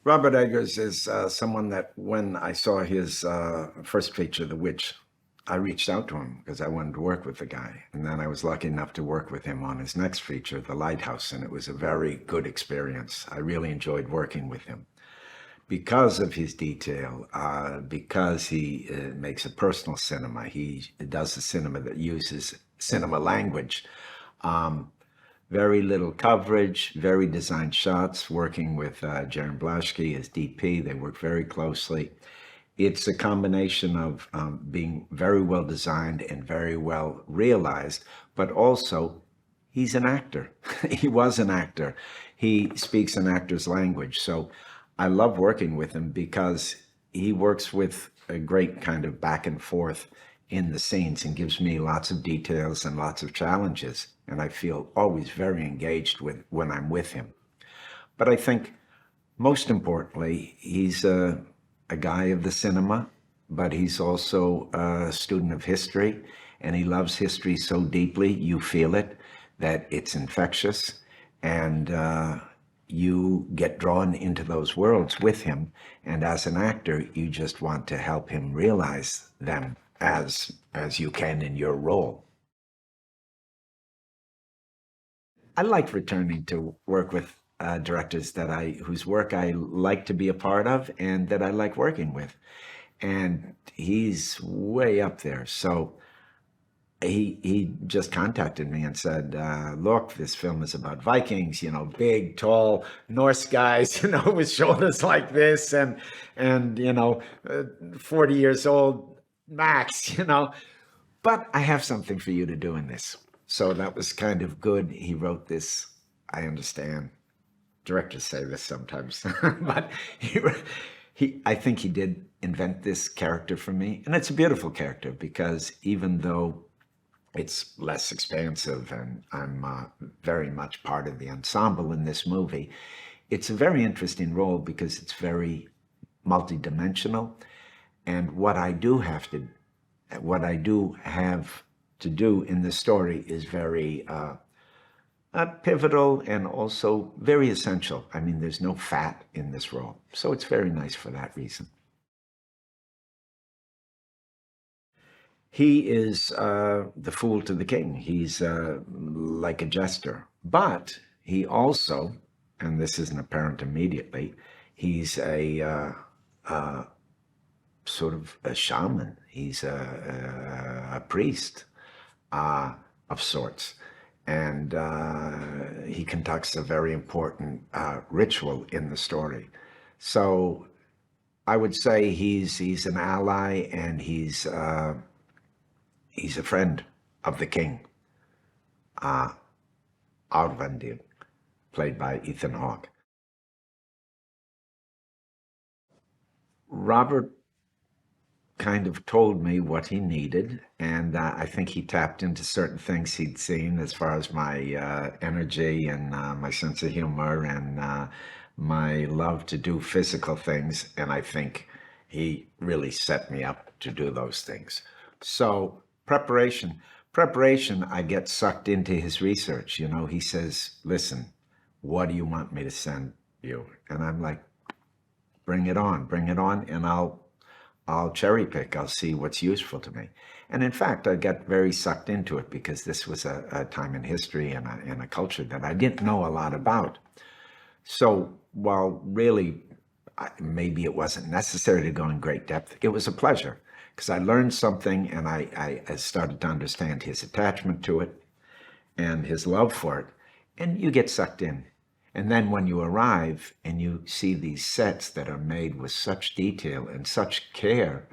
Robert Eggers is someone that when I saw his first feature, The Witch, I reached out to him because I wanted to work with the guy. And then I was lucky enough to work with him on his next feature, The Lighthouse, and it was a very good experience. I really enjoyed working with him because of his detail, because he makes a personal cinema. He does a cinema that uses cinema language. Very little coverage, very designed shots, working with Jaron Blaschke as DP. They work very closely. It's a combination of being very well designed and very well realized, but also he's an actor. He was an actor. He speaks an actor's language. So I love working with him because he works with a great kind of back and forth in the scenes and gives me lots of details and lots of challenges. And I feel always very engaged with when I'm with him. But I think most importantly, he's a guy of the cinema, but he's also a student of history, and he loves history so deeply, you feel it, that it's infectious, and you get drawn into those worlds with him. And as an actor, you just want to help him realize them as you can in your role. I like returning to work with directors whose work I like to be a part of and that I like working with. And he's way up there. So he just contacted me and said, look, this film is about Vikings, big, tall Norse guys, with shoulders like this and 40 years old max, but I have something for you to do in this. So that was kind of good. He wrote this. I understand. Directors say this sometimes, but I think he did invent this character for me. And it's a beautiful character because even though it's less expansive and I'm very much part of the ensemble in this movie, it's a very interesting role because it's very multidimensional. And what I do have to do in this story is very pivotal and also very essential. I mean, there's no fat in this role. So it's very nice for that reason. He is the fool to the king. He's like a jester. But he also, and this isn't apparent immediately, he's a sort of a shaman. He's a priest of sorts. And he conducts a very important ritual in the story. So I would say he's an ally and he's a friend of the king. Arvendir, played by Ethan Hawke. Robert kind of told me what he needed, and I think he tapped into certain things he'd seen as far as my energy and my sense of humor and my love to do physical things, and I think he really set me up to do those things. So preparation, I get sucked into his research. He says, listen, what do you want me to send you? And I'm like, bring it on, and I'll cherry pick. I'll see what's useful to me. And in fact, I got very sucked into it because this was a time in history and a culture that I didn't know a lot about. So while really maybe it wasn't necessary to go in great depth, it was a pleasure because I learned something and I started to understand his attachment to it and his love for it. And you get sucked in. And then when you arrive and you see these sets that are made with such detail and such care,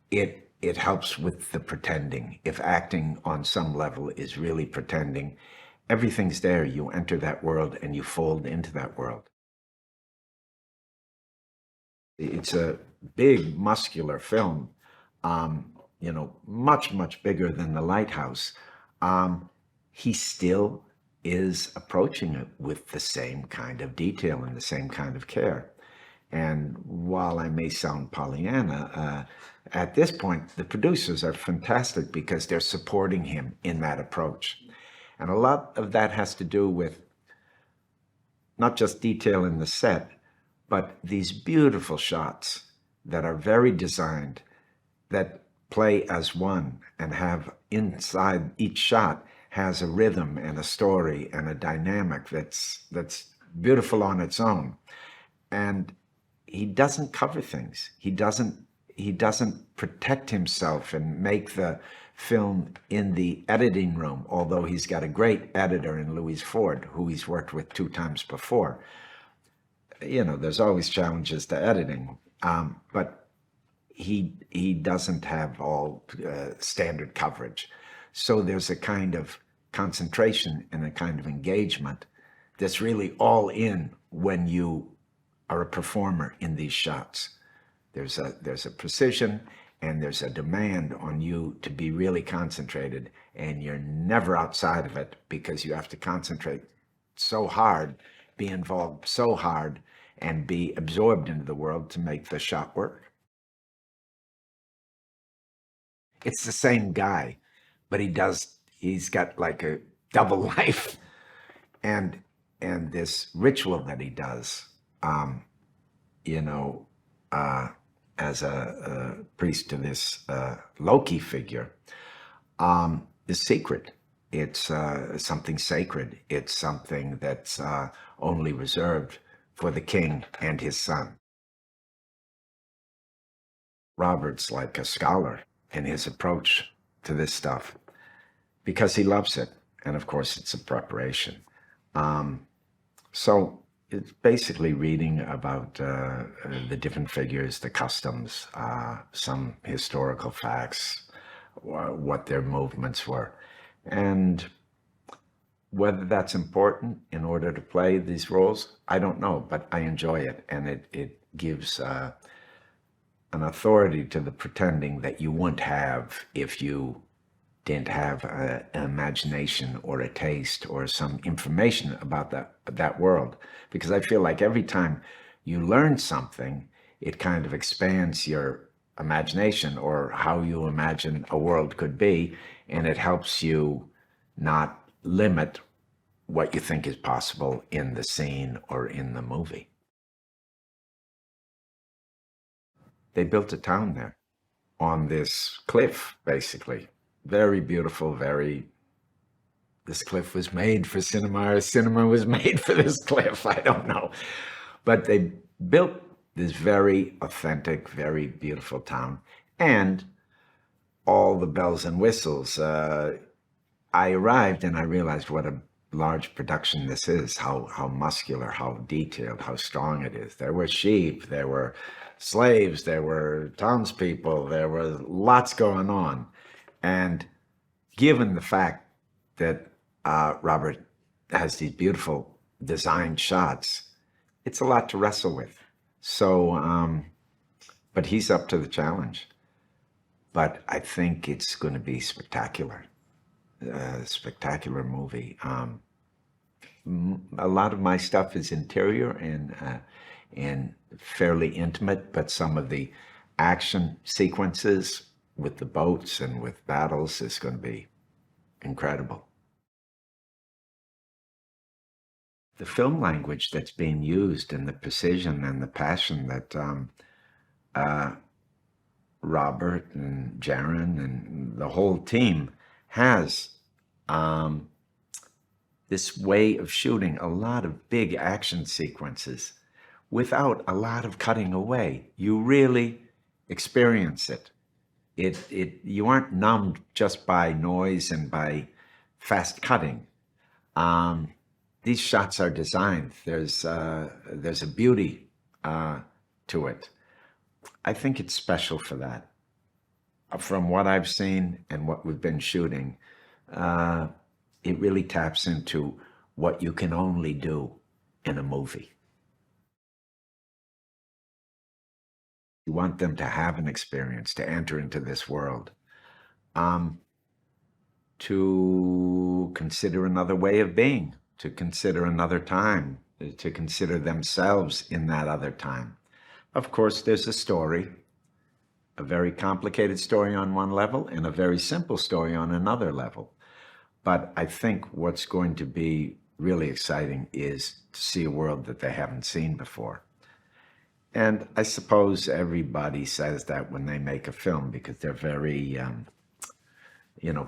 it helps with the pretending. If acting on some level is really pretending, everything's there. You enter that world and you fold into that world. It's a big, muscular film, much, much bigger than The Lighthouse. He still is approaching it with the same kind of detail and the same kind of care. And while I may sound Pollyanna, at this point, the producers are fantastic because they're supporting him in that approach. And a lot of that has to do with not just detail in the set, but these beautiful shots that are very designed, that play as one and have inside each shot has a rhythm and a story and a dynamic that's beautiful on its own. And he doesn't cover things. He doesn't protect himself and make the film in the editing room, although he's got a great editor in Louis Ford, who he's worked with 2 times before. You know, there's always challenges to editing, but he doesn't have all standard coverage. So there's a kind of concentration and a kind of engagement that's really all in when you are a performer in these shots. There's a precision and there's a demand on you to be really concentrated, and you're never outside of it because you have to concentrate so hard, be involved so hard, and be absorbed into the world to make the shot work. It's the same guy, but he's got like a double life, and this ritual that he does, you know, as a priest to this Loki figure, is secret. It's something sacred. It's something that's only reserved for the king and his son. Robert's like a scholar in his approach to this stuff because he loves it. And of course, it's a preparation. So it's basically reading about the different figures, the customs, some historical facts, what their movements were. And whether that's important in order to play these roles, I don't know, but I enjoy it. And it gives an authority to the pretending that you wouldn't have if you didn't have an imagination or a taste or some information about that world. Because I feel like every time you learn something, it kind of expands your imagination or how you imagine a world could be, and it helps you not limit what you think is possible in the scene or in the movie. They built a town there on this cliff, basically. Very beautiful, this cliff was made for cinema, or cinema was made for this cliff, I don't know. But they built this very authentic, very beautiful town, and all the bells and whistles. I arrived and I realized what a large production this is, how muscular, how detailed, how strong it is. There were sheep, there were slaves, there were townspeople, there was lots going on. And given the fact that Robert has these beautiful designed shots, it's a lot to wrestle with. So, but he's up to the challenge. But I think it's going to be spectacular. Spectacular movie. A lot of my stuff is interior and fairly intimate, but some of the action sequences with the boats and with battles is going to be incredible. The film language that's being used and the precision and the passion that Robert and Jaron and the whole team has, this way of shooting a lot of big action sequences without a lot of cutting away. You really experience it. You aren't numbed just by noise and by fast cutting. These shots are designed. There's a beauty to it. I think it's special for that. From what I've seen and what we've been shooting, it really taps into what you can only do in a movie. You want them to have an experience, to enter into this world, to consider another way of being, to consider another time, to consider themselves in that other time. Of course, there's a story, a very complicated story on one level and a very simple story on another level. But I think what's going to be really exciting is to see a world that they haven't seen before. And I suppose everybody says that when they make a film because they're very,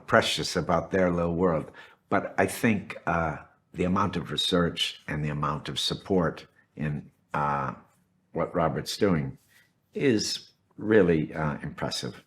precious about their little world. But I think the amount of research and the amount of support in what Robert's doing is really impressive.